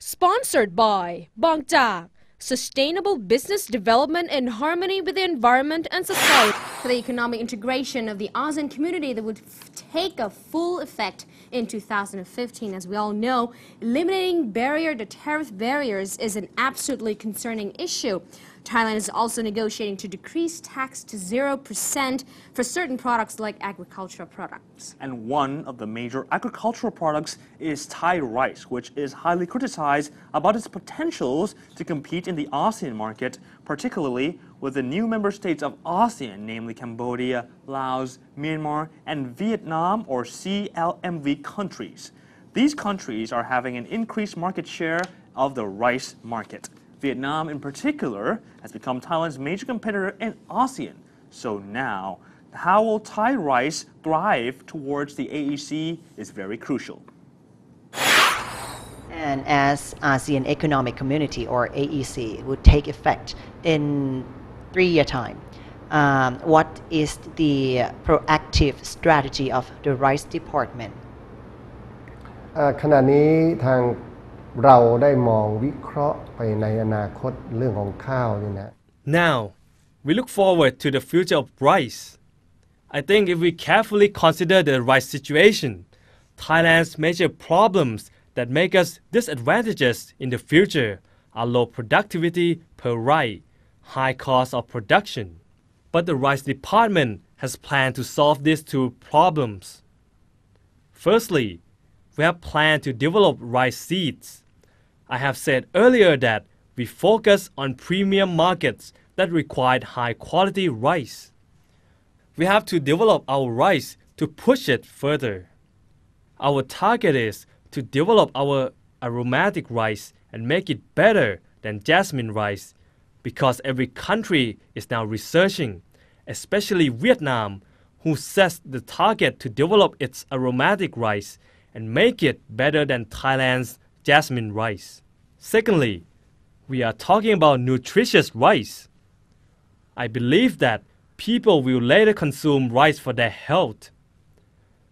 Sponsored by Bangkok, Sustainable Business Development in Harmony with the Environment and Society. For the economic integration of the ASEAN community that would take a full effect in 2015. As we all know, eliminating tariff barriers is an absolutely concerning issue. Thailand is also negotiating to decrease tax to 0% for certain products like agricultural products. And one of the major agricultural products is Thai rice, which is highly criticized about its potentials to compete in the ASEAN market, particularly with the new member states of ASEAN, namely Cambodia, Laos, Myanmar, and Vietnam, or CLMV countries. These countries are having an increased market share of the rice market. Vietnam, in particular, has become Thailand's major competitor in ASEAN. So now, how will Thai rice thrive towards the AEC is very crucial. And as ASEAN Economic Community, or AEC, would take effect in 3-year time, what is the proactive strategy of the rice department? ขณะนี้ทางเราได้มองวิเคราะห์ไปในอนาคตเรื่องของข้าวนี่นะ Now, we look forward to the future of rice. I think if we carefully consider the rice situation, Thailand's major problems that make us disadvantageous in the future are low productivity per rye, high cost of production. But the rice department has planned to solve these two problems. Firstly, we have planned to develop rice seeds. I have said earlier that we focus on premium markets that require high-quality rice. We have to develop our rice to push it further. Our target is to develop our aromatic rice and make it better than jasmine rice, because every country is now researching, especially Vietnam, who sets the target to develop its aromatic rice and make it better than Thailand's jasmine rice. Secondly, we are talking about nutritious rice. I believe that people will later consume rice for their health.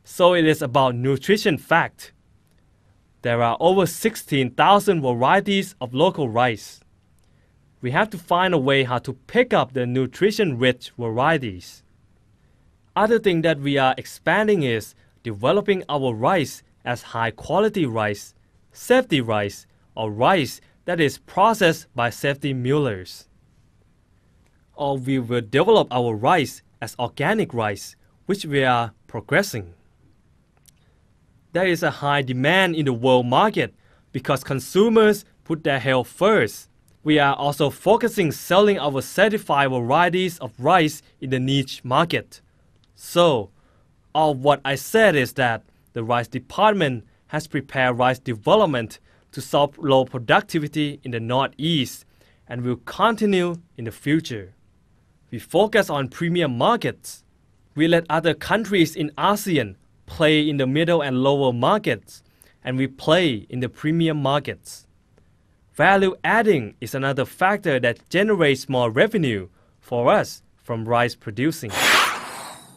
So it is about nutrition fact. There are over 16,000 varieties of local rice. We have to find a way how to pick up the nutrition-rich varieties. Other thing that we are expanding is developing our rice as high-quality rice, safety rice, or rice that is processed by safety millers. Or we will develop our rice as organic rice, which we are progressing. There is a high demand in the world market because consumers put their health first. We are also focusing selling our certified varieties of rice in the niche market. So, all what I said is that the rice department has prepared rice development to solve low productivity in the Northeast and will continue in the future. We focus on premium markets. We let other countries in ASEAN play in the middle and lower markets, and we play in the premium markets. Value adding is another factor that generates more revenue for us from rice producing.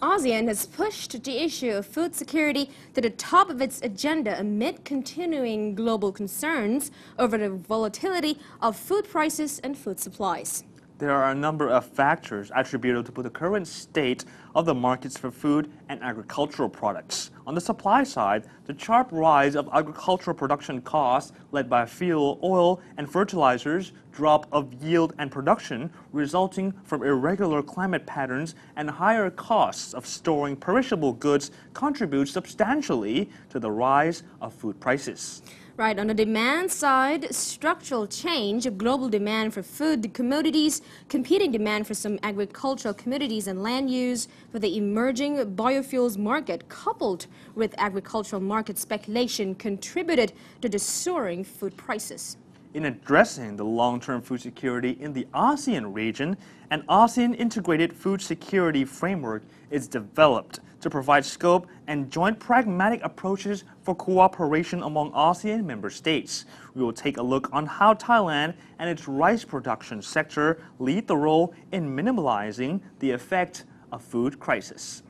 ASEAN has pushed the issue of food security to the top of its agenda amid continuing global concerns over the volatility of food prices and food supplies. There are a number of factors attributable to the current state of the markets for food and agricultural products. On the supply side, the sharp rise of agricultural production costs led by fuel, oil, and fertilizers, drop of yield and production resulting from irregular climate patterns, and higher costs of storing perishable goods contribute substantially to the rise of food prices. Right, on the demand side, structural change of global demand for food commodities, competing demand for some agricultural commodities and land use for the emerging biofuels market, coupled with agricultural market speculation, contributed to the soaring food prices. In addressing the long-term food security in the ASEAN region, an ASEAN integrated food security framework is developed to provide scope and joint pragmatic approaches for cooperation among ASEAN member states. We will take a look on how Thailand and its rice production sector lead the role in minimizing the effect of food crisis.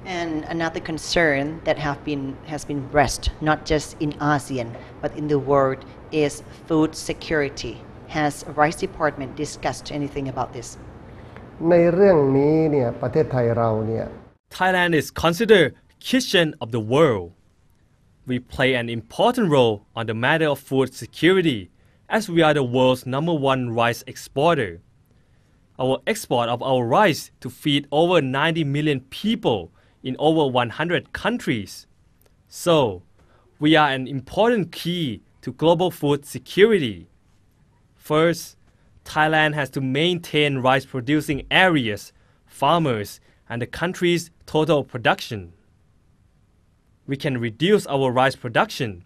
And another concern that has been raised not just in ASEAN but in the world is food security. Has Rice Department discussed anything about this? ในเรื่องนี้เนี่ยประเทศไทยเราเนี่ย Thailand is considered kitchen of the world. We play an important role on the matter of food security as we are the world's #1 rice exporter. Our export of our rice to feed over 90 million people in over 100 countries. So, we are an important key to global food security. First, Thailand has to maintain rice producing areas, farmers, and the country's total production. We can reduce our rice production.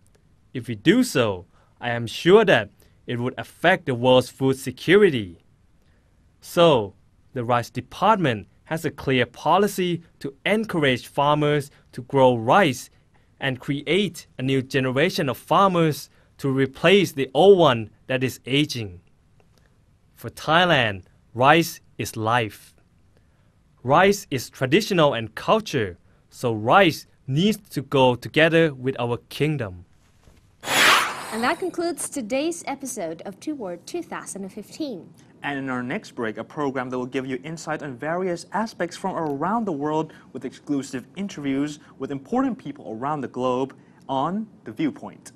If we do so, I am sure that it would affect the world's food security. So, the Rice Department has a clear policy to encourage farmers to grow rice and create a new generation of farmers to replace the old one that is aging. For Thailand, rice is life. Rice is traditional and culture, so rice needs to go together with our kingdom. And that concludes today's episode of 2Word 2015. And in our next break, a program that will give you insight on various aspects from around the world with exclusive interviews with important people around the globe on The Viewpoint.